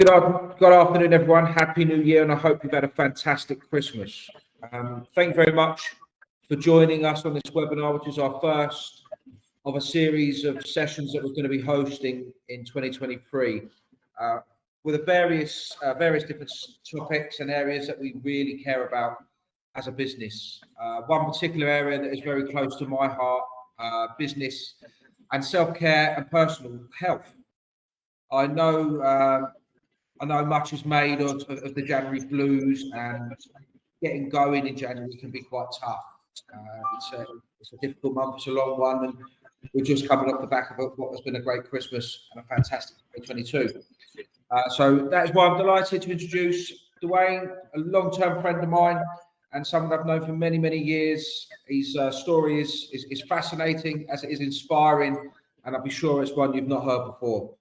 Good afternoon, everyone. Happy New Year, and I hope you've had a fantastic Christmas. Thank you very much for joining us on this webinar, which is our first of a series of sessions that we're going to be hosting in 2023, with various different topics and areas that we really care about as a business. One particular area that is very close to my heart, business and self-care and personal health. I know. I know much is made of the January blues, and getting going in January can be quite tough. It's a difficult month, it's a long one, and we're just coming off the back of what has been a great Christmas and a fantastic 2022. So that is why I'm delighted to introduce Dwayne, a long-term friend of mine and someone I've known for many, many years. His story is fascinating, as it is inspiring, and I'll be sure it's one you've not heard before.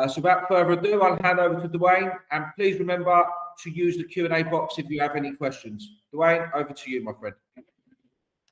So without further ado, I'll hand over to Dwayne, and please remember to use the Q&A box if you have any questions. Dwayne, over to you, my friend.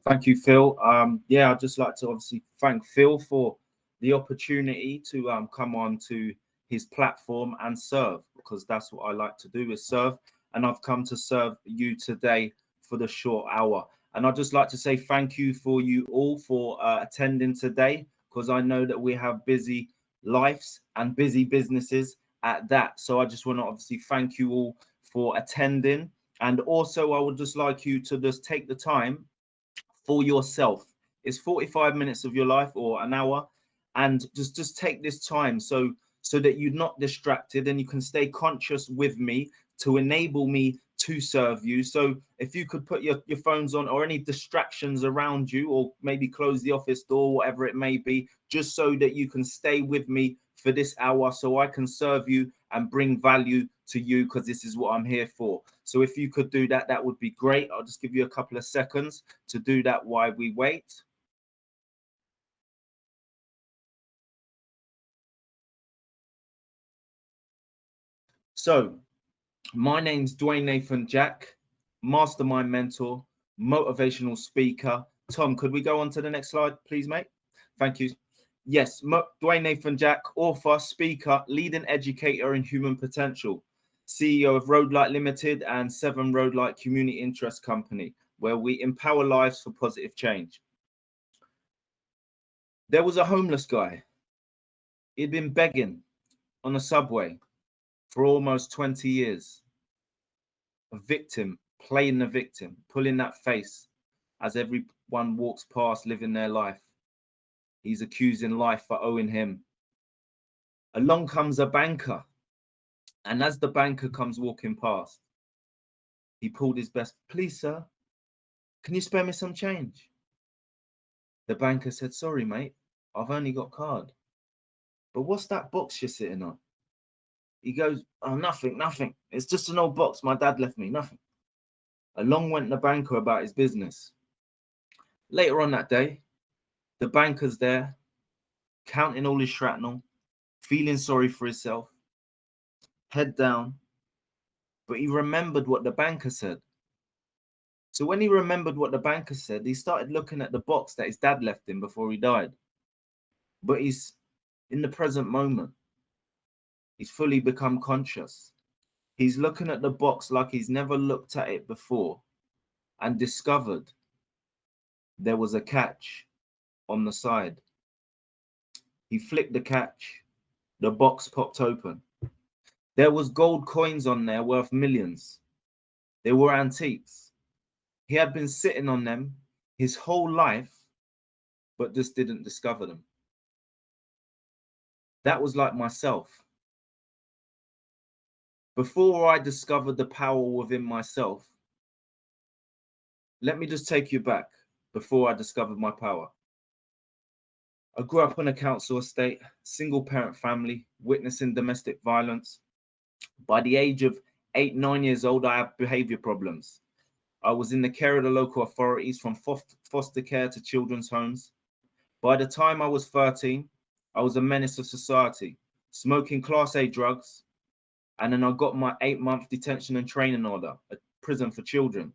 Thank you, Phil. I'd just like to obviously thank Phil for the opportunity to come on to his platform and serve, because that's what I like to do, is serve. And I've come to serve you today for the short hour. And I'd just like to say thank you for you all for attending today, because I know that we have busy lives and busy businesses at that. So I just want to obviously thank you all for attending. And also I would just like you to just take the time for yourself. It's 45 minutes of your life or an hour, and just take this time so that you're not distracted and you can stay conscious with me to enable me to serve you. So if you could put your phones on, or any distractions around you, or maybe close the office door, whatever it may be, just so that you can stay with me for this hour, so I can serve you and bring value to you, because this is what I'm here for. So if you could do that, that would be great. I'll just give you a couple of seconds to do that while we wait. So my name's Dwayne Nathan Jack, mastermind mentor, motivational speaker. Tom, could we go on to the next slide, please, mate? Thank you. Yes, Dwayne Nathan Jack, author, speaker, leading educator in human potential, CEO of Roadlight Limited and 7 Roadlight Community Interest Company, where we empower lives for positive change. There was a homeless guy. He'd been begging on a subway for almost 20 years. A victim, playing the victim, pulling that face as everyone walks past, living their life. He's accusing life for owing him. Along comes a banker, and as the banker comes walking past, he pulled his best, "Please, sir, can you spare me some change?" The banker said, "Sorry, mate, I've only got card." "But what's that box you're sitting on?" He goes, "Oh, nothing. It's just an old box my dad left me, nothing." Along went the banker about his business. Later on that day, the banker's there, counting all his shrapnel, feeling sorry for himself, head down, but he remembered what the banker said. So when he remembered what the banker said, he started looking at the box that his dad left him before he died. But he's in the present moment. He's fully become conscious. He's looking at the box like he's never looked at it before, and discovered there was a catch on the side. He flicked the catch. The box popped open. There was gold coins on there worth millions. They were antiques. He had been sitting on them his whole life, but just didn't discover them. That was like myself. Before I discovered the power within myself, let me just take you back before I discovered my power. I grew up on a council estate, single parent family, witnessing domestic violence. By the age of 8, 9 years old, I had behavior problems. I was in the care of the local authorities, from foster care to children's homes. By the time I was 13, I was a menace of society, smoking Class A drugs, and then I got my 8-month detention and training order, a prison for children.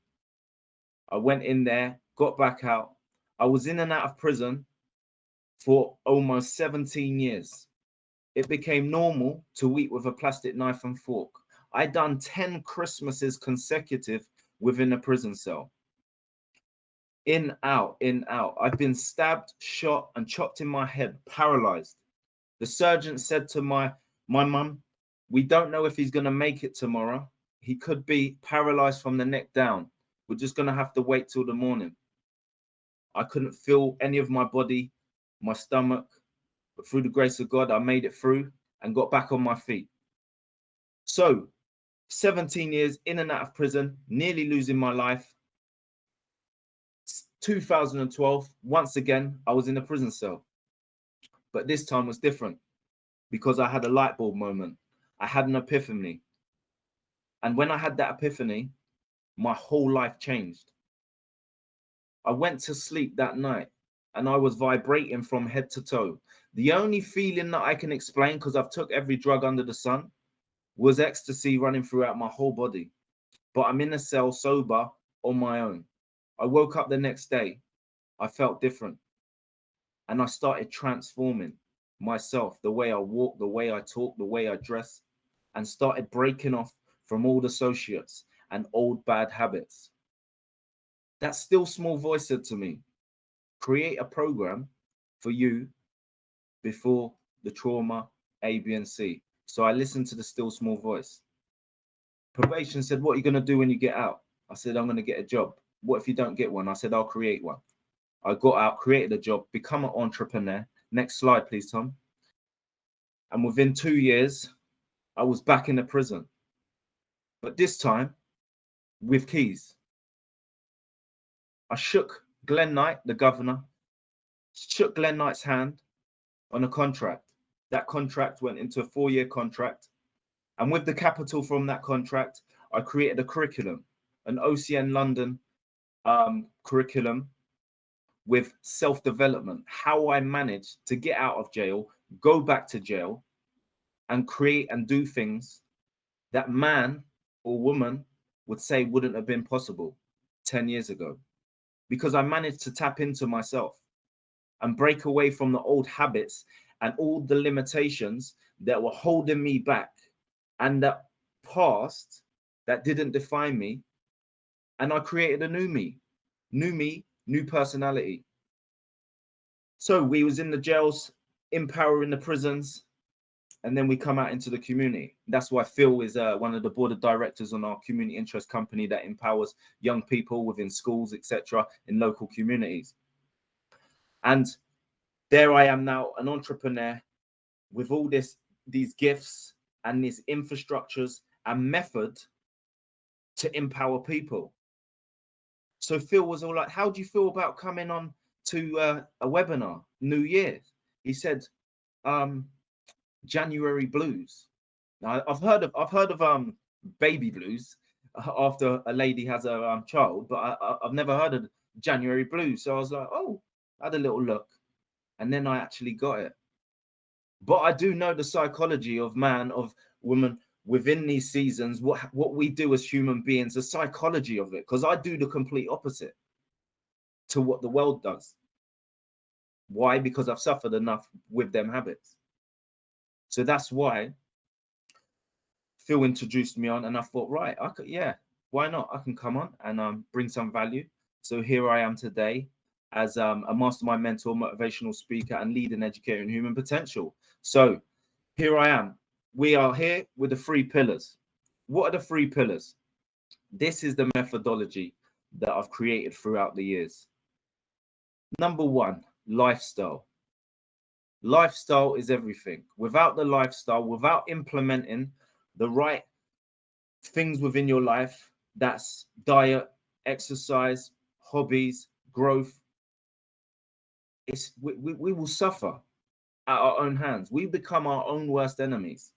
I went in there, got back out. I was in and out of prison for almost 17 years. it became normal to eat with a plastic knife and fork. I done 10 Christmases consecutive within a prison cell. In, out, in, out. I've been stabbed, shot, and chopped in my head, paralyzed. The surgeon said to my mum, we don't know if he's going to make it tomorrow. He could be paralyzed from the neck down. We're just going to have to wait till the morning. I couldn't feel any of my body, my stomach, but through the grace of God, I made it through and got back on my feet. So 17 years in and out of prison, nearly losing my life. 2012, once again, I was in a prison cell. But this time was different because I had a light bulb moment. I had an epiphany. And when I had that epiphany, my whole life changed. I went to sleep that night and I was vibrating from head to toe. The only feeling that I can explain, because I've took every drug under the sun, was ecstasy running throughout my whole body. But I'm in a cell sober on my own. I woke up the next day. I felt different. And I started transforming myself, the way I walk, the way I talk, the way I dress, and started breaking off from old associates and old bad habits. That still small voice said to me, create a program for you before the trauma A, B, and C. So I listened to the still small voice. Probation said, what are you going to do when you get out? I said, I'm going to get a job. What if you don't get one? I said, I'll create one. I got out, created a job, become an entrepreneur. Next slide, please, Tom. And within 2 years, I was back in the prison. But this time, with keys. I shook Glenn Knight, the governor, shook Glenn Knight's hand on a contract. That contract went into a 4-year contract. And with the capital from that contract, I created a curriculum, an OCN London curriculum with self-development, how I managed to get out of jail, go back to jail, and create and do things that man or woman would say wouldn't have been possible 10 years ago. Because I managed to tap into myself and break away from the old habits and all the limitations that were holding me back and that past that didn't define me. And I created a new me, new personality. So we was in the jails, empowering the prisons, and then we come out into the community. That's why Phil is one of the board of directors on our community interest company that empowers young people within schools, etc., in local communities. And there I am now, an entrepreneur with all these gifts and these infrastructures and method to empower people. So Phil was all like, how do you feel about coming on to a webinar, New Year? He said, January blues. Now I've heard of baby blues after a lady has a child, but I've never heard of January blues. So I was like, oh, I had a little look, and then I actually got it. But I do know the psychology of man, of woman within these seasons, what we do as human beings, the psychology of it, because I do the complete opposite to what the world does. Why? Because I've suffered enough with them habits. So that's why Phil introduced me on, and I thought, right, I could, yeah, why not? I can come on and bring some value. So here I am today as a mastermind mentor, motivational speaker, and leading educator in human potential. So here I am. We are here with the 3 pillars. What are the 3 pillars? This is the methodology that I've created throughout the years. Number 1, lifestyle. Lifestyle is everything. Without the lifestyle, without implementing the right things within your life, that's diet, exercise, hobbies, growth, we will suffer at our own hands. We become our own worst enemies.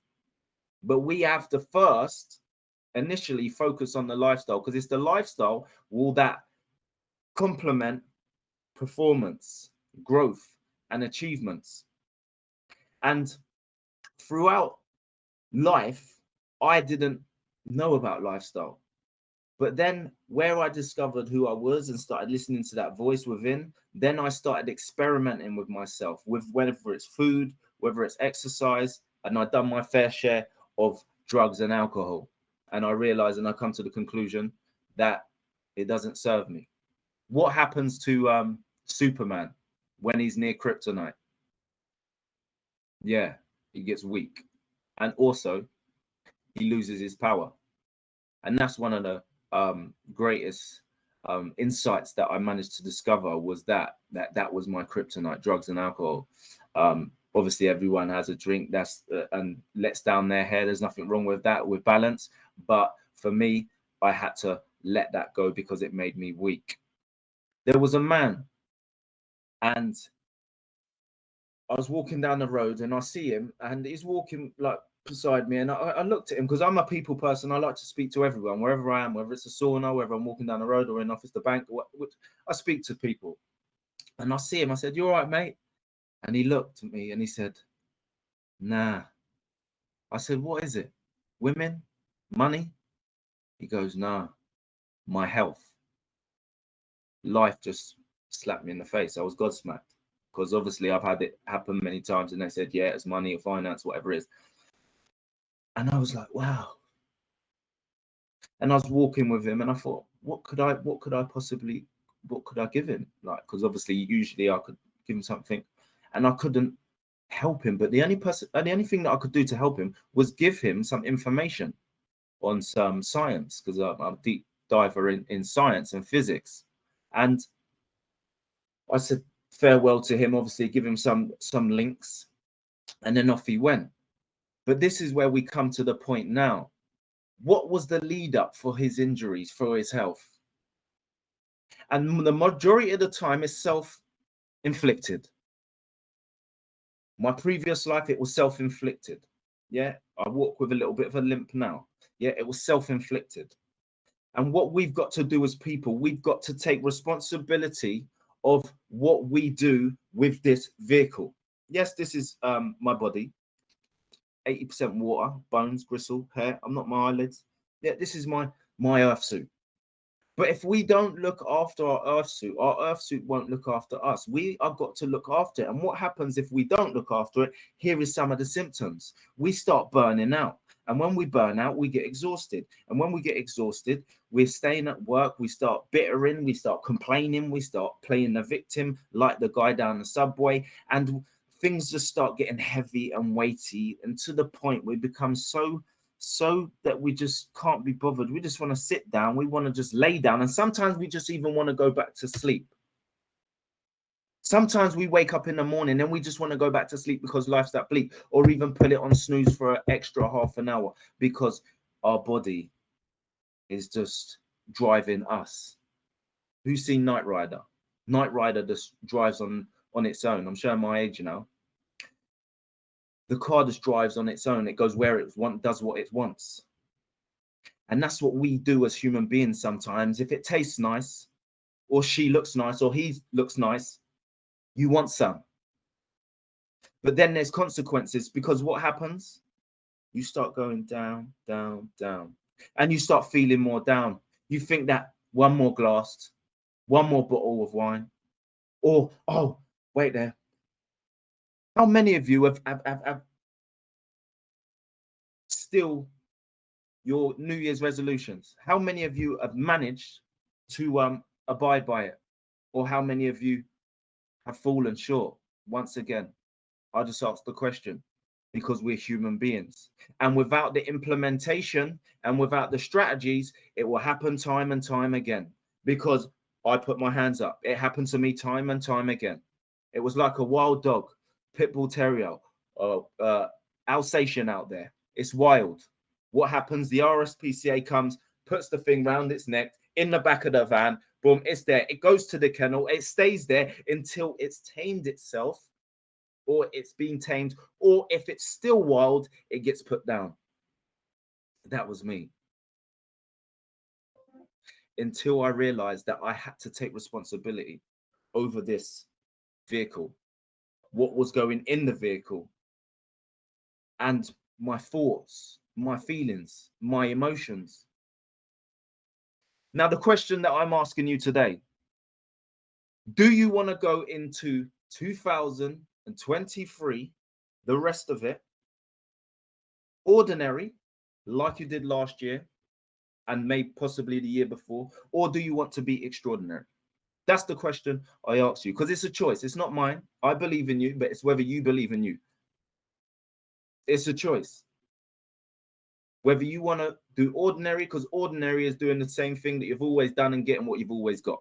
But we have to first initially focus on the lifestyle, because it's the lifestyle will that complement performance, growth, and achievements. And throughout life, I didn't know about lifestyle. But then where I discovered who I was and started listening to that voice within, then I started experimenting with myself, with whether it's food, whether it's exercise, and I'd done my fair share of drugs and alcohol. And I realized, and I come to the conclusion that it doesn't serve me. What happens to Superman when he's near kryptonite? Yeah, he gets weak. And also, he loses his power. And that's one of the greatest insights that I managed to discover, was that was my kryptonite: drugs and alcohol. Obviously, everyone has a drink that's and lets down their hair. There's nothing wrong with that, with balance. But for me, I had to let that go because it made me weak. There was a man, and I was walking down the road, and I see him, and he's walking like beside me, and I looked at him because I'm a people person. I like to speak to everyone wherever I am, whether it's a sauna, whether I'm walking down the road or in office, the bank. I speak to people, and I see him. I said, "You all right, mate?" And he looked at me and he said, "Nah." I said, "What is it? Women? Money?" He goes, "Nah, my health." Life just slapped me in the face. I was godsmacked, because obviously I've had it happen many times, and they said, "Yeah, it's money or finance, whatever it is." And I was like, wow. And I was walking with him, and I thought, what could I give him? Like, because obviously usually I could give him something, and I couldn't help him. But the only thing that I could do to help him was give him some information on some science, because I'm a deep diver in science and physics. And I said farewell to him, obviously give him some links, and then off he went. But this is where we come to the point now. What was the lead up for his injuries, for his health? And the majority of the time is self-inflicted. My previous life, it was self-inflicted. Yeah, I walk with a little bit of a limp now. Yeah, it was self-inflicted. And what we've got to do as people, we've got to take responsibility of what we do with this vehicle. Yes, this is my body. 80% water, bones, gristle, hair. I'm not my eyelids. Yeah, this is my earth suit. But if we don't look after our earth suit won't look after us. We have got to look after it. And what happens if we don't look after it? Here is some of the symptoms. We start burning out. And when we burn out, we get exhausted. And when we get exhausted, we're staying at work, we start bittering, we start complaining, we start playing the victim like the guy down the subway. And things just start getting heavy and weighty, and to the point we become so that we just can't be bothered. We just want to sit down, we want to just lay down, and sometimes we just even want to go back to sleep. Sometimes we wake up in the morning and we just want to go back to sleep because life's that bleak, or even put it on snooze for an extra half an hour because our body is just driving us. Who's seen Knight Rider? Knight Rider just drives on its own. I'm showing my age now. The car just drives on its own. It goes where it wants, does what it wants. And that's what we do as human beings sometimes. If it tastes nice, or she looks nice, or he looks nice, you want some. But then there's consequences, because what happens? You start going down, down, down. And you start feeling more down. You think that one more glass, one more bottle of wine, or, oh, wait there. How many of you have still your New Year's resolutions? How many of you have managed to abide by it? Or how many of you have fallen short? Once again, I just asked the question, because we're human beings. And without the implementation and without the strategies, it will happen time and time again. Because I put my hands up. It happened to me time and time again. It was like a wild dog, pit bull terrier, Alsatian out there. It's wild. What happens? The RSPCA comes, puts the thing round its neck in the back of the van. Boom, it's there. It goes to the kennel. It stays there until it's tamed itself, or it's been tamed, or if it's still wild, it gets put down. That was me. Until I realized that I had to take responsibility over this vehicle, what was going in the vehicle, and my thoughts, my feelings, my emotions. Now, the question that I'm asking you today, do you want to go into 2023, the rest of it, ordinary, like you did last year and maybe possibly the year before, or do you want to be extraordinary? That's the question I ask you, because it's a choice. It's not mine. I believe in you, but it's whether you believe in you. It's a choice. Whether you want to do ordinary, because ordinary is doing the same thing that you've always done and getting what you've always got.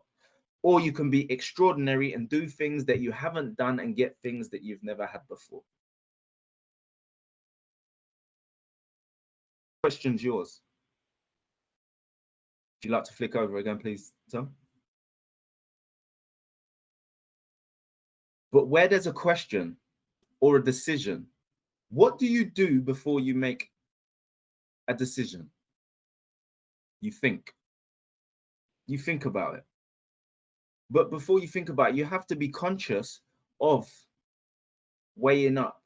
Or you can be extraordinary and do things that you haven't done and get things that you've never had before. Question's yours. Would you like to flick over again, please, Tom? But where there's a question or a decision, what do you do before you make a decision? You think. You think about it. But before you think about it, you have to be conscious of weighing up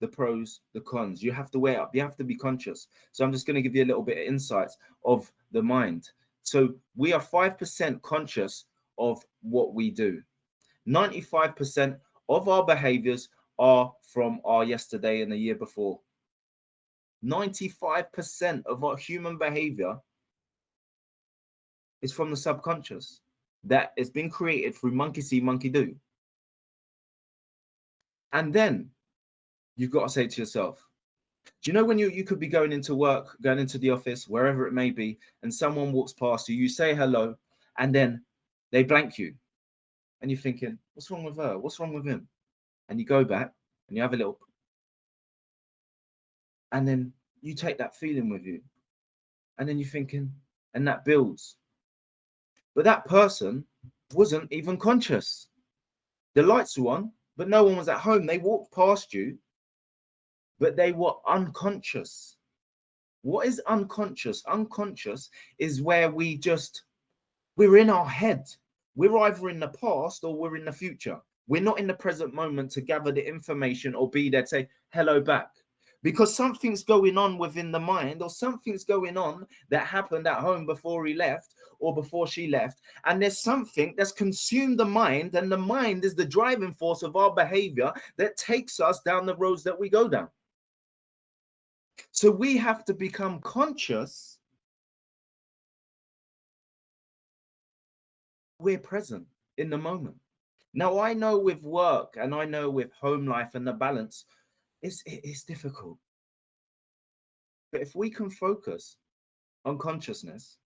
the pros, the cons. You have to weigh up. You have to be conscious. So I'm just going to give you a little bit of insights of the mind. So we are 5% conscious of what we do. 95% of our behaviors are from our yesterday and the year before. 95% of our human behavior is from the subconscious that has been created through monkey see, monkey do. And then you've got to say to yourself, do you know when you could be going into work, going into the office, wherever it may be, and someone walks past you, you say hello, and then they blank you. And you're thinking, what's wrong with her? What's wrong with him? And you go back and you have a little, and then you take that feeling with you. And then you're thinking, and that builds. But that person wasn't even conscious. The lights were on, but no one was at home. They walked past you, but they were unconscious. What is unconscious? Unconscious is where we're in our head. We're either in the past or we're in the future. We're not in the present moment to gather the information or be there to say hello back. Because something's going on within the mind, or something's going on that happened at home before he left or before she left. And there's something that's consumed the mind, and the mind is the driving force of our behavior that takes us down the roads that we go down. So we have to become conscious. We're present in the moment. Now, I know with work and I know with home life and the balance, it's difficult. But if we can focus on consciousness,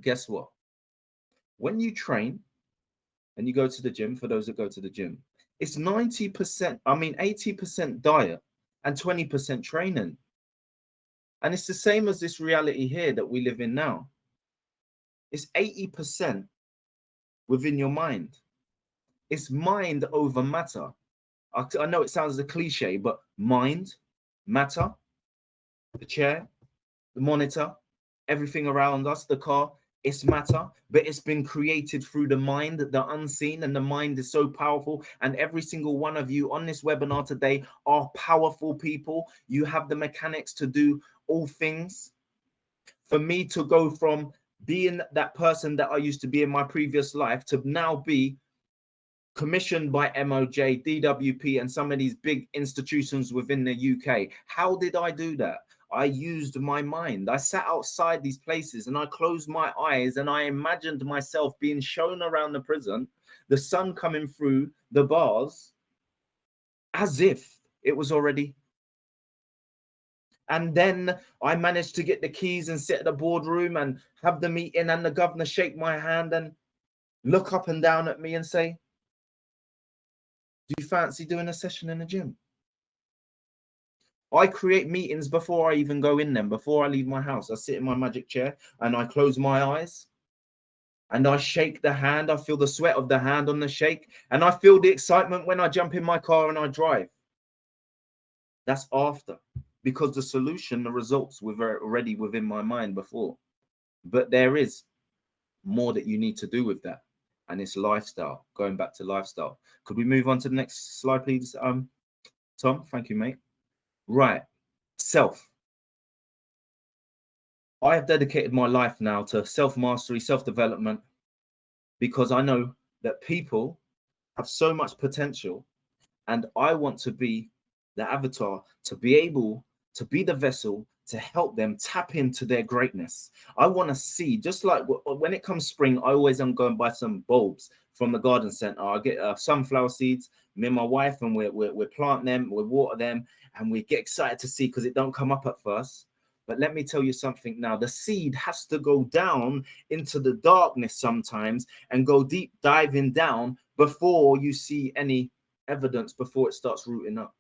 guess what? When you train and you go to the gym, for those that go to the gym, it's 80% diet and 20% training. And it's the same as this reality here that we live in now. It's 80% within your mind. It's mind over matter. I know it sounds a cliche, but mind, matter, the chair, the monitor, everything around us, the car, it's matter, but it's been created through the mind, the unseen, and the mind is so powerful. And every single one of you on this webinar today are powerful people. You have the mechanics to do all things. For me to go from being that person that I used to be in my previous life to now be commissioned by MOJ, DWP, and some of these big institutions within the UK. How did I do that? I used my mind. I sat outside these places and I closed my eyes and I imagined myself being shown around the prison, the sun coming through the bars, as if it was already. And then I managed to get the keys and sit at the boardroom and have the meeting, and the governor shake my hand and look up and down at me and say, do you fancy doing a session in the gym? I create meetings before I even go in them, before I leave my house. I sit in my magic chair and I close my eyes and I shake the hand. I feel the sweat of the hand on the shake, and I feel the excitement when I jump in my car and I drive. That's after, because the solution, the results were already within my mind before. But there is more that you need to do with that. And it's lifestyle, going back to lifestyle. Could we move on to the next slide, please, Tom? Thank you, mate. Right. Self. I have dedicated my life now to self-mastery, self-development, because I know that people have so much potential, and I want to be the avatar to be able to be the vessel to help them tap into their greatness. I want to see, just like when it comes spring, I always am going buy some bulbs from the garden center. I get sunflower seeds, me and my wife, and we plant them, we water them, and we get excited to see, because it don't come up at first. But let me tell you something now, the seed has to go down into the darkness sometimes and go deep diving down before you see any evidence, before it starts rooting up.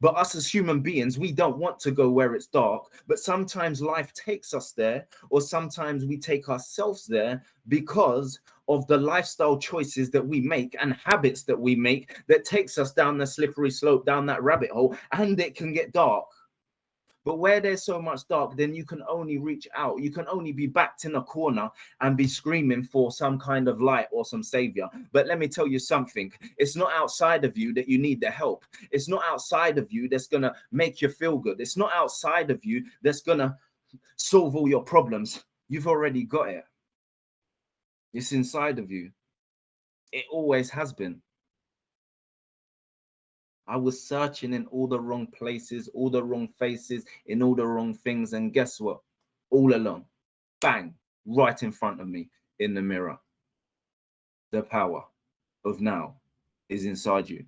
But us as human beings, we don't want to go where it's dark, but sometimes life takes us there, or sometimes we take ourselves there because of the lifestyle choices that we make and habits that we make that takes us down the slippery slope, down that rabbit hole, and it can get dark. But where there's so much dark, then you can only reach out. You can only be backed in a corner and be screaming for some kind of light or some savior. But let me tell you something. It's not outside of you that you need the help. It's not outside of you that's going to make you feel good. It's not outside of you that's going to solve all your problems. You've already got it. It's inside of you. It always has been. I was searching in all the wrong places, all the wrong faces, in all the wrong things. And guess what? All along, bang, right in front of me in the mirror. The power of now is inside you.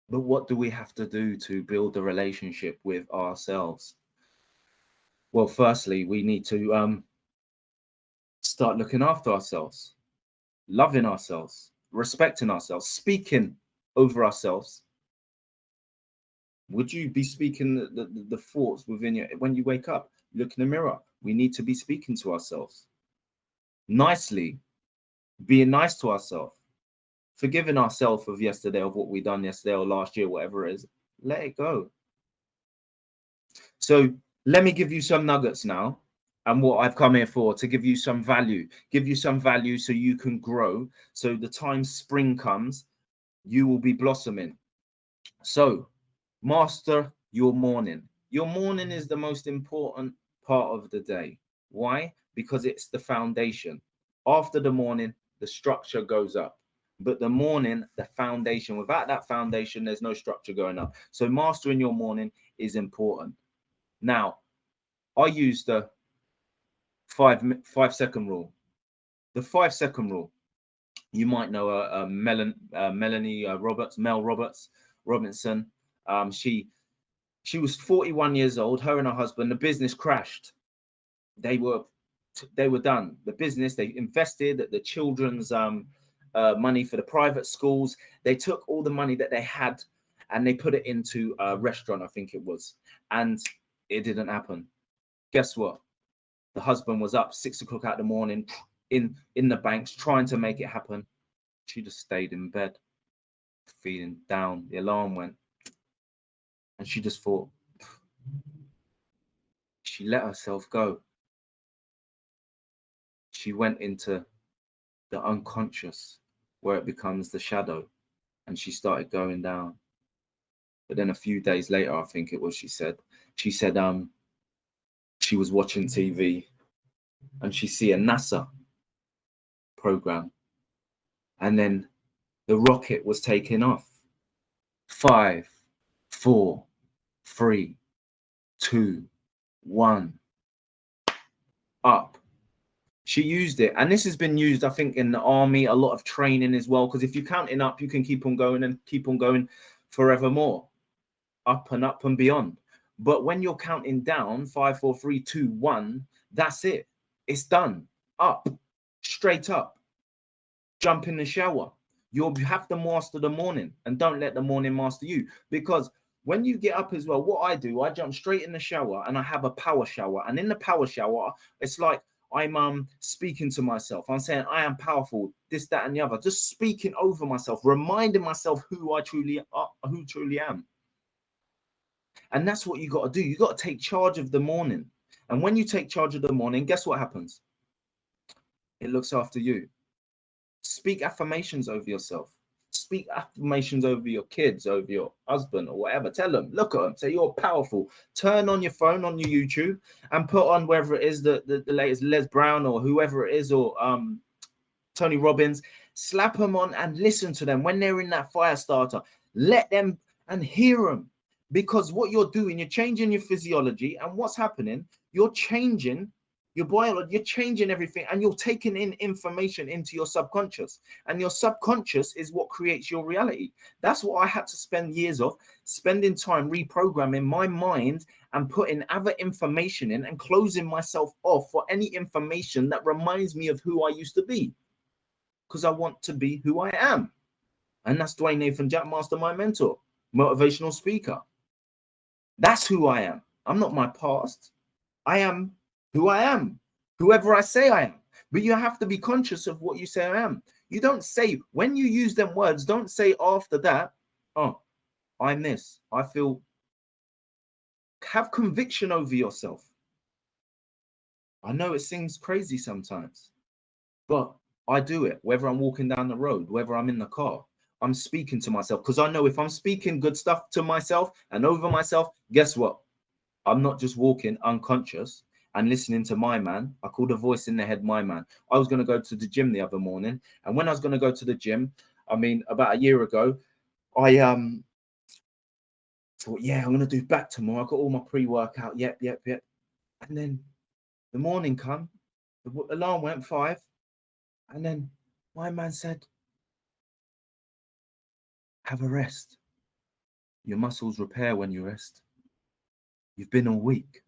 But what do we have to do to build a relationship with ourselves? Well, firstly, we need to start looking after ourselves, loving ourselves, respecting ourselves, speaking over ourselves. Would you be speaking the thoughts within you when you wake up? Look in the mirror. We need to be speaking to ourselves nicely, being nice to ourselves, forgiving ourselves of yesterday, of what we done yesterday or last year, whatever it is. Let it go. So let me give you some nuggets now, and what I've come here for, to give you some value so you can grow. So the time spring comes, you will be blossoming. So master your morning. Your morning is the most important part of the day. Why? Because it's the foundation. After the morning, the structure goes up. But the morning, the foundation, without that foundation, there's no structure going up. So mastering your morning is important. Now, I use the 5-second rule. The 5-second rule. You might know Melanie Robinson. She was 41 years old. Her and her husband, the business crashed. They were done. The business, they invested the children's money for the private schools. They took all the money that they had and they put it into a restaurant, I think it was, and it didn't happen. Guess what? The husband was up 6 o'clock out the morning in the banks trying to make it happen. She just stayed in bed, feeling down. The alarm went, and she just thought, she let herself go. She went into the unconscious, where it becomes the shadow, and she started going down. But then a few days later, I think it was, she said she was watching TV and she see a NASA program, and then the rocket was taking off. 5, 4, 3, 2, 1, up. She used it, and this has been used, I think, in the army, a lot of training as well, because if you're counting up, you can keep on going and keep on going forevermore, up and beyond. But when you're counting down, 5, 4, 3, 2, 1, that's it. It's done. Up, straight up. Jump in the shower. You have to master the morning, and don't let the morning master you. Because when you get up as well, what I do, I jump straight in the shower, and I have a power shower. And in the power shower, it's like I'm speaking to myself. I'm saying I am powerful, this, that, and the other. Just speaking over myself, reminding myself who I truly am. And that's what you got to do. You got to take charge of the morning. And when you take charge of the morning, guess what happens? It looks after you. Speak affirmations over yourself. Speak affirmations over your kids, over your husband or whatever. Tell them, look at them, say you're powerful. Turn on your phone, on your YouTube, and put on whether it is the latest Les Brown or whoever it is, or Tony Robbins. Slap them on and listen to them when they're in that fire starter. Let them and hear them. Because what you're doing, you're changing your physiology, and what's happening, you're changing your biology, you're changing everything, and you're taking in information into your subconscious, and your subconscious is what creates your reality. That's what I had to spend years of, spending time reprogramming my mind and putting other information in and closing myself off for any information that reminds me of who I used to be, because I want to be who I am. And that's Dwayne Nathan Jack, Mastermind Mentor, motivational speaker. That's who I am. I'm not my past. I am who I am, whoever I say I am. But you have to be conscious of what you say I am. You don't say, when you use them words, don't say after that, oh, I'm this. I feel, have conviction over yourself. I know it seems crazy sometimes, but I do it, whether I'm walking down the road, whether I'm in the car. I'm speaking to myself, because I know if I'm speaking good stuff to myself and over myself, guess what? I'm not just walking unconscious and listening to my man. I call the voice in the head my man. I was going to go to the gym the other morning, and when I was going to go to the gym, I mean, about a year ago, I thought, yeah, I'm going to do back tomorrow. I got all my pre-workout. Yep. And then the morning come, the alarm went 5, and then my man said, have a rest. Your muscles repair when you rest. You've been all week.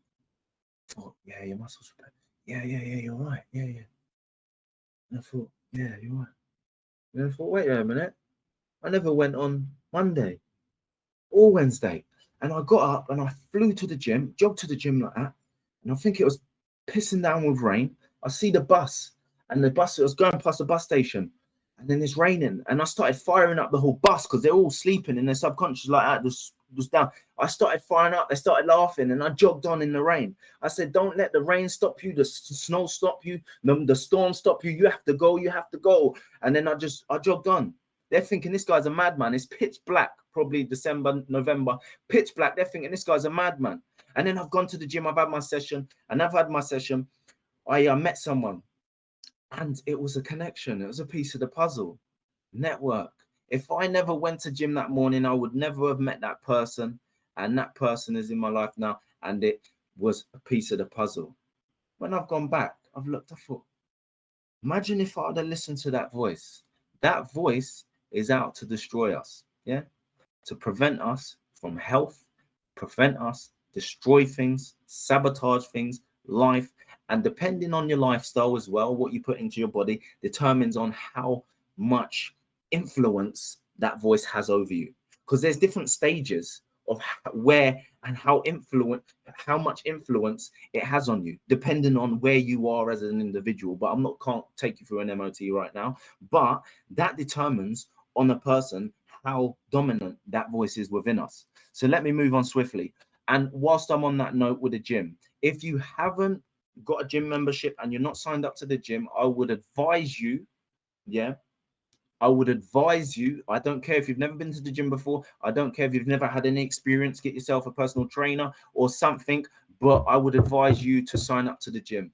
I thought, yeah, your muscles repair. Yeah, you're right. Yeah. And I thought, yeah, you're right. And I thought, wait a minute. I never went on Monday or Wednesday. And I got up and I flew to the gym, jogged to the gym like that. And I think it was pissing down with rain. I see the bus, and the bus, it was going past the bus station. And then it's raining. And I started firing up the whole bus, because they're all sleeping in their subconscious like that. Was down. I started firing up. They started laughing, and I jogged on in the rain. I said, don't let the rain stop you, the snow stop you, the storm stop you. You have to go. You have to go. And then I jogged on. They're thinking this guy's a madman. It's pitch black, probably December, November, pitch black. They're thinking this guy's a madman. And then I've gone to the gym. I've had my session, and I've had my session. I met someone, and it was a connection. It was a piece of the puzzle. Network. If I never went to gym that morning, I would never have met that person, and that person is in my life now, and it was a piece of the puzzle. When I've gone back, I've looked, I thought, imagine if I'd have listened to that voice. That voice is out to destroy us, yeah, to prevent us from health, prevent us, destroy things, sabotage things, life. And depending on your lifestyle as well, what you put into your body determines on how much influence that voice has over you. Because there's different stages of where and how much influence it has on you, depending on where you are as an individual. But can't take you through an MOT right now, but that determines on a person how dominant that voice is within us. So let me move on swiftly. And whilst I'm on that note with the gym, if you haven't got a gym membership and you're not signed up to the gym, I would advise you, I don't care if you've never been to the gym before. I don't care if you've never had any experience, get yourself a personal trainer or something, but I would advise you to sign up to the gym,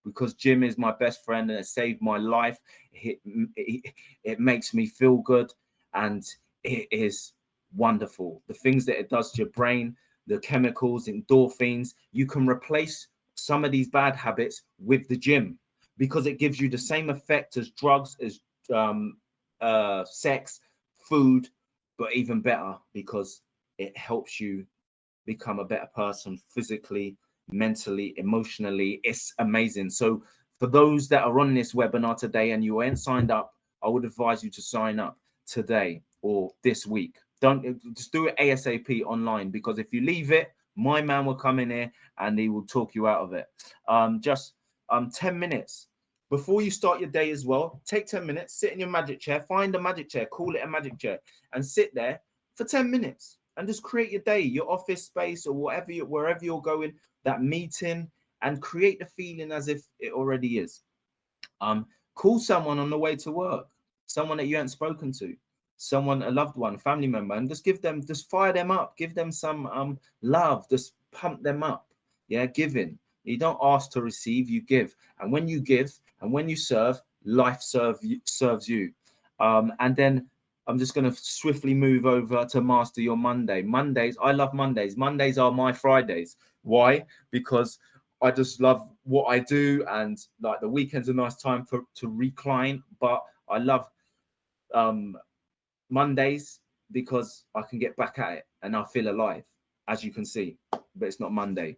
because gym is my best friend and it saved my life. It makes me feel good, and it is wonderful. The things that it does to your brain, the chemicals, endorphins, you can replace some of these bad habits with the gym, because it gives you the same effect as drugs, as sex, food, but even better, because it helps you become a better person physically, mentally, emotionally. It's amazing. So for those that are on this webinar today and you ain't signed up, I would advise you to sign up today or this week. Don't just do it ASAP online, because if you leave it, my man will come in here and he will talk you out of it. Just 10 minutes before you start your day as well. Take 10 minutes, sit in your magic chair, find a magic chair, call it a magic chair, and sit there for 10 minutes and just create your day, your office space, or wherever you're going, that meeting, and create the feeling as if it already is. Call someone on the way to work, someone that you haven't spoken to, someone, a loved one, family member, and just fire them up, give them some love, just pump them up. Yeah, giving. You don't ask to receive, you give. And when you give and when you serve, life serves you. And then I'm just going to swiftly move over to master your Monday. Mondays, I love Mondays. Mondays are my Fridays. Why? Because I just love what I do, and like the weekend's a nice time to recline. But I love Mondays because I can get back at it and I feel alive, as you can see. But it's not Monday.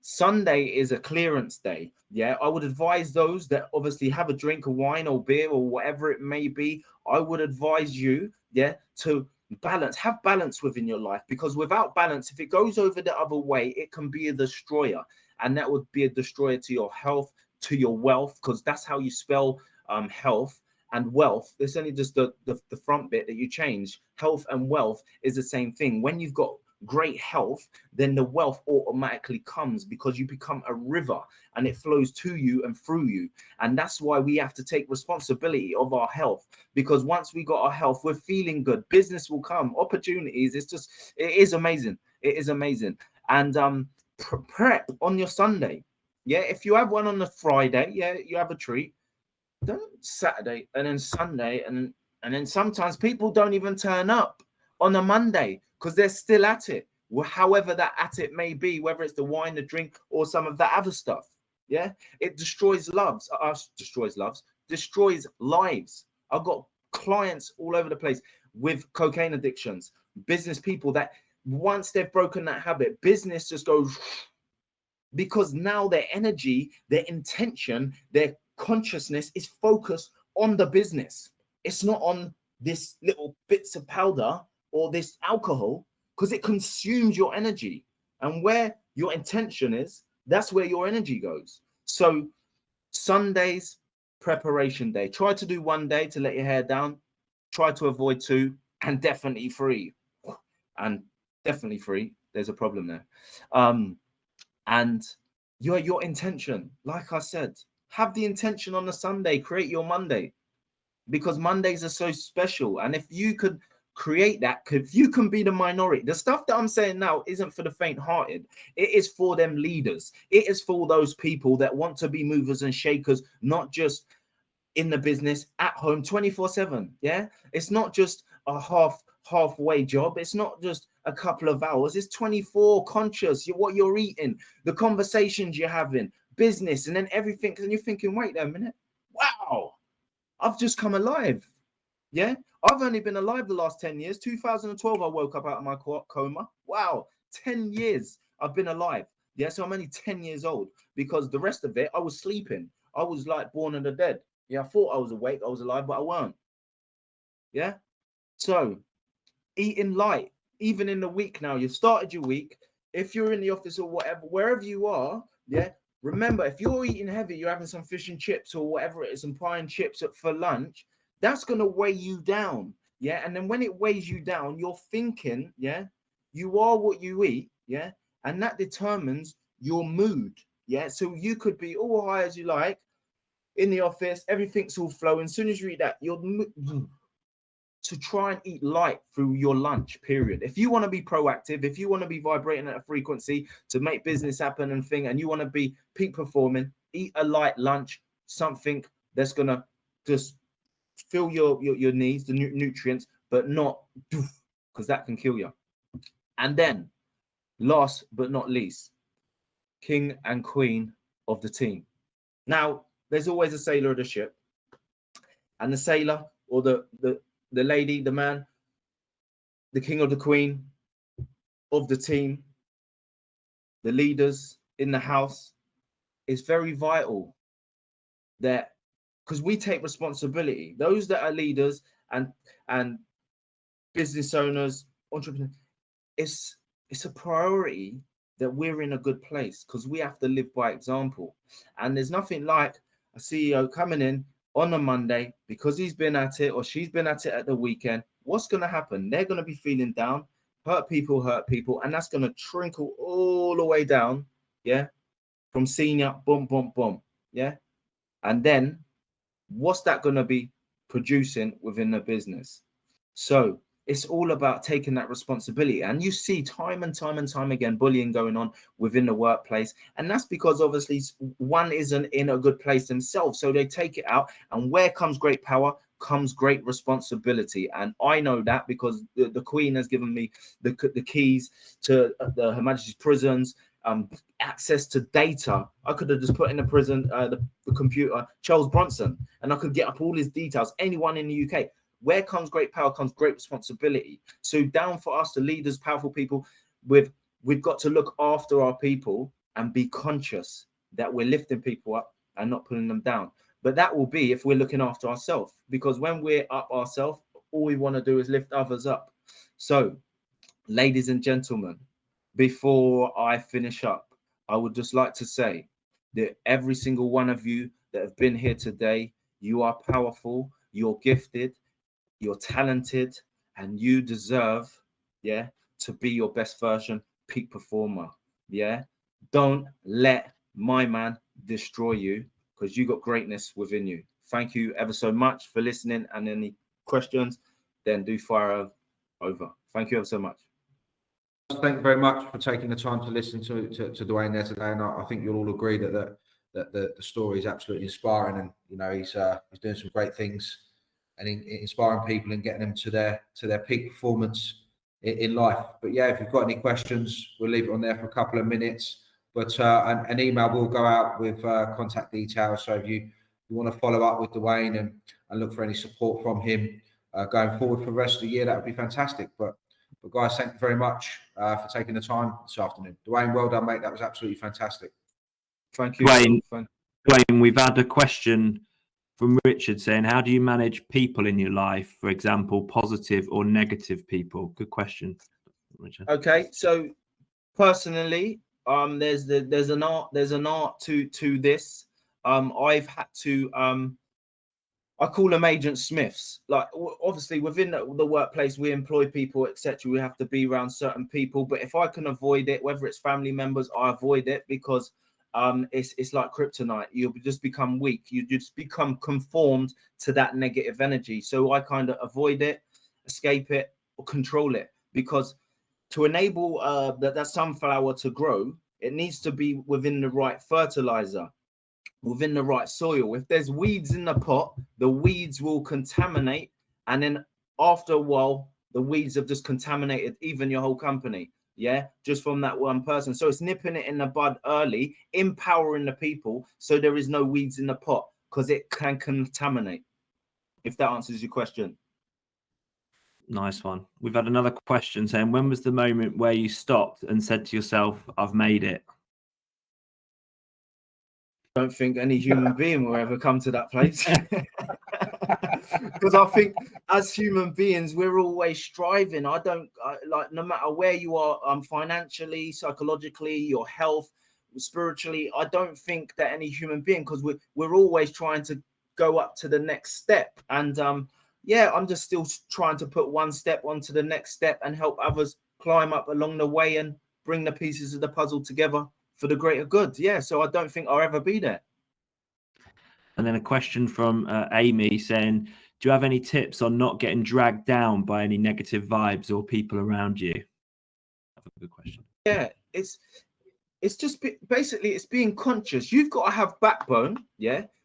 Sunday is a clearance day. Yeah, I would advise those that obviously have a drink of wine or beer or whatever it may be. I would advise you, yeah, to have balance within your life, because without balance, if it goes over the other way, it can be a destroyer, and that would be a destroyer to your health, to your wealth, because that's how you spell health and wealth. It's only just the front bit that you change. Health and wealth is the same thing. When you've got great health, then the wealth automatically comes, because you become a river and it flows to you and through you. And that's why we have to take responsibility of our health, because once we got our health, we're feeling good, business will come, opportunities. It is amazing. It is amazing. And prep on your Sunday. Yeah, if you have one on the Friday, yeah, you have a treat. Don't Saturday and then Sunday, and then sometimes people don't even turn up on a Monday because they're still at it. Well, however that at it may be, whether it's the wine, the drink, or some of that other stuff. Yeah, it destroys lives. I've got clients all over the place with cocaine addictions, business people that once they've broken that habit, business just goes, because now their energy, their intention, their consciousness is focused on the business. It's not on this little bits of powder or this alcohol, because it consumes your energy. And where your intention is, that's where your energy goes. So Sundays, preparation day. Try to do one day to let your hair down. Try to avoid two, and definitely three. And definitely three. There's a problem there. And your intention, like I said, have the intention on the Sunday, create your Monday, because Mondays are so special. And if you could create that, if you can be the minority, the stuff that I'm saying now isn't for the faint-hearted. It is for them leaders. It is for those people that want to be movers and shakers, not just in the business, at home, 24/7. Yeah, it's not just a halfway job. It's not just a couple of hours. It's 24 conscious. What you're eating, the conversations you're having, business, and then everything. And you're thinking, wait a minute, wow, I've just come alive. Yeah, I've only been alive the last 10 years. 2012, I woke up out of my coma. Wow, 10 years I've been alive. Yeah, so I'm only 10 years old, because the rest of it, I was sleeping. I was like born of the dead. Yeah, I thought I was awake, I was alive, but I weren't. Yeah, so eating light, even in the week now, you've started your week. If you're in the office or whatever, wherever you are, yeah, remember, if you're eating heavy, you're having some fish and chips or whatever it is, some pie and chips for lunch, that's going to weigh you down. Yeah, and then when it weighs you down, you're thinking, yeah, you are what you eat. Yeah, and that determines your mood. Yeah, so you could be all high as you like in the office, everything's all flowing. As soon as you eat that, you're to try and eat light through your lunch period. If you want to be proactive, if you want to be vibrating at a frequency to make business happen and you want to be peak performing, eat a light lunch, something that's gonna just fill your needs, the nutrients, but not, because that can kill you. And then, last but not least, king and queen of the team. Now, there's always a sailor of the ship, and the sailor or the lady, the man, the king or the queen of the team, the leaders in the house, is very vital that, because we take responsibility. Those that are leaders and business owners, entrepreneurs, it's a priority that we're in a good place, because we have to live by example. And there's nothing like a CEO coming in on a Monday because he's been at it or she's been at it at the weekend. What's going to happen? They're going to be feeling down. Hurt people, and that's going to trickle all the way down. Yeah, from senior, boom, boom, boom. Yeah, and then what's that going to be producing within the business? So it's all about taking that responsibility. And you see time and time again bullying going on within the workplace. And that's because obviously one isn't in a good place themselves. So they take it out. And where comes great power comes great responsibility. And I know that because the Queen has given me the keys to Her Majesty's prisons, access to data. I could have just put in the prison, the computer, Charles Bronson, and I could get up all his details. Anyone in the UK. Where comes great power comes great responsibility. So down for us, the leaders, powerful people, we've got to look after our people and be conscious that we're lifting people up and not pulling them down. But that will be if we're looking after ourselves, because when we're up ourselves, all we want to do is lift others up. So, ladies and gentlemen, before I finish up, I would just like to say that every single one of you that have been here today, you are powerful, you're gifted, you're talented, and you deserve, to be your best version, peak performer. Don't let my man destroy you, because you got greatness within you. Thank you ever so much for listening, and any questions, then do fire over. Thank you ever so much. Thank you very much for taking the time to listen to Dwayne there today, and I think you'll all agree that the story is absolutely inspiring, and he's doing some great things and inspiring people and getting them to their peak performance in life. But yeah, if you've got any questions, we'll leave it on there for a couple of minutes. But an email will go out with contact details. So if you want to follow up with Dwayne and look for any support from him going forward for the rest of the year, that would be fantastic. But guys, thank you very much for taking the time this afternoon. Dwayne, well done, mate. That was absolutely fantastic. Thank you, Dwayne, we've had a question from Richard saying, how do you manage people in your life? For example, positive or negative people? Good question, Richard. Okay, so personally, there's an art to this. I've had to I call them Agent Smiths. Like, obviously within the workplace, we employ people, etc. We have to be around certain people, but if I can avoid it, whether it's family members, I avoid it, because it's like kryptonite. You'll just become weak. You just become conformed to that negative energy. So I kind of avoid it, escape it, or control it, because to enable that sunflower to grow, it needs to be within the right fertilizer, within the right soil. If there's weeds in the pot, the weeds will contaminate, and then after a while, the weeds have just contaminated even your whole company. Just from that one person. So it's nipping it in the bud early, empowering the people, so there is no weeds in the pot, because it can contaminate. If that answers your question. Nice one. We've had another question saying, when was the moment where you stopped and said to yourself, I've made it? I don't think any human being will ever come to that place. Because I think as human beings, we're always striving. Like, no matter where you are, financially, psychologically, your health, spiritually, I don't think that any human being, because we're always trying to go up to the next step. And I'm just still trying to put one step onto the next step and help others climb up along the way and bring the pieces of the puzzle together for the greater good. So I don't think I'll ever be there. And then a question from Amy saying, do you have any tips on not getting dragged down by any negative vibes or people around you? That's a good question. It's just basically, it's being conscious. You've got to have backbone,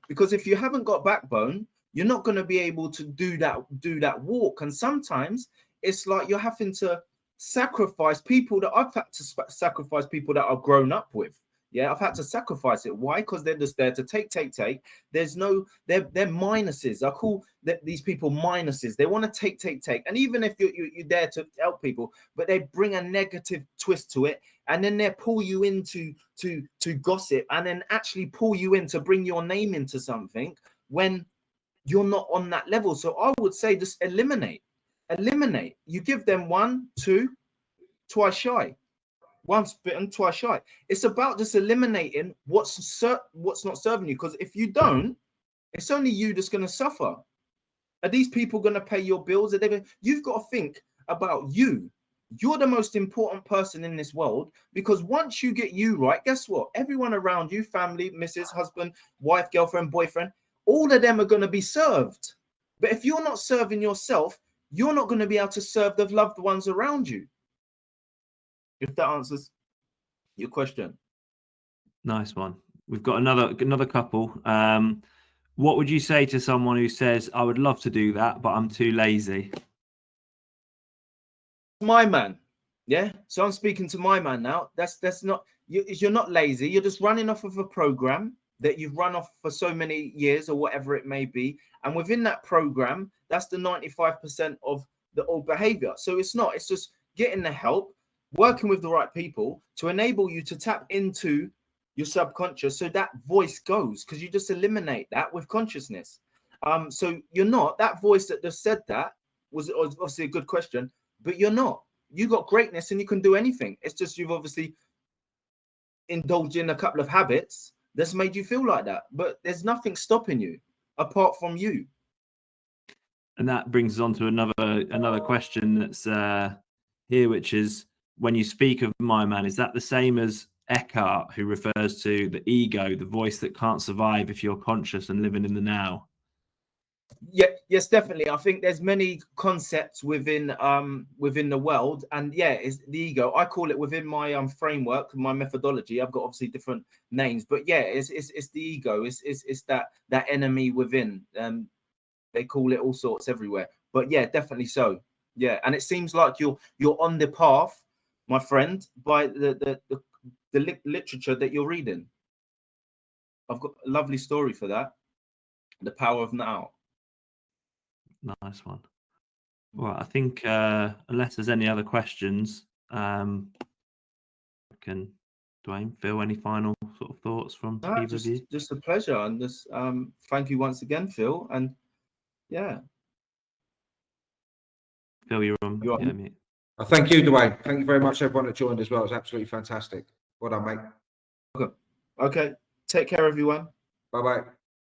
because if you haven't got backbone, you're not going to be able to do that walk. And sometimes it's like you're having to sacrifice people that I've had to sacrifice, people that I've grown up with. I've had to sacrifice it. Why? Because they're just there to take. There's no, they're minuses. I call these people minuses. They want to take. And even if you're there to help people, but they bring a negative twist to it, and then they pull you into to gossip, and then actually pull you in to bring your name into something when you're not on that level. So I would say just eliminate. You give them 1, 2, twice shy. Once bitten, twice shy. It's about just eliminating what's not serving you, because if you don't, it's only you that's going to suffer. Are these people going to pay your bills? You've got to think about you. You're the most important person in this world, because once you get you right, guess what? Everyone around you, family, missus, husband, wife, girlfriend, boyfriend, all of them are going to be served. But if you're not serving yourself, you're not going to be able to serve the loved ones around you. If that answers your question. Nice one. We've got another couple. What would you say to someone who says, I would love to do that, but I'm too lazy? My man. Yeah. So I'm speaking to my man now. That's not you're not lazy. You're just running off of a program that you've run off for so many years or whatever it may be. And within that program, that's the 95% of the old behavior. So it's just getting the help, working with the right people to enable you to tap into your subconscious so that voice goes, because you just eliminate that with consciousness. So you're not that voice that just said that was obviously a good question, but you're not. You got greatness and you can do anything. It's just you've obviously indulged in a couple of habits that's made you feel like that. But there's nothing stopping you apart from you. And that brings us on to another question that's here, which is, when you speak of my man, is that the same as Eckhart, who refers to the ego, the voice that can't survive if you're conscious and living in the now? Yeah, yes, definitely. I think there's many concepts within the world, and yeah, it's the ego. I call it within my framework, my methodology. I've got obviously different names, but yeah, it's the ego. It's that enemy within. They call it all sorts everywhere, but yeah, definitely so. Yeah, and it seems like you're on the path, my friend, by the literature that you're reading. I've got a lovely story for that. The Power of Now. Nice one. Well, I think unless there's any other questions, Dwayne, Phil, any final sort of thoughts from either of you? Just a pleasure, and just thank you once again, Phil. And yeah, Phil, you're on. You're on. Yeah, mate. Thank you, Dwayne. Thank you very much, everyone that joined as well. It was absolutely fantastic. Well done, mate. Okay. Take care, everyone. Bye-bye.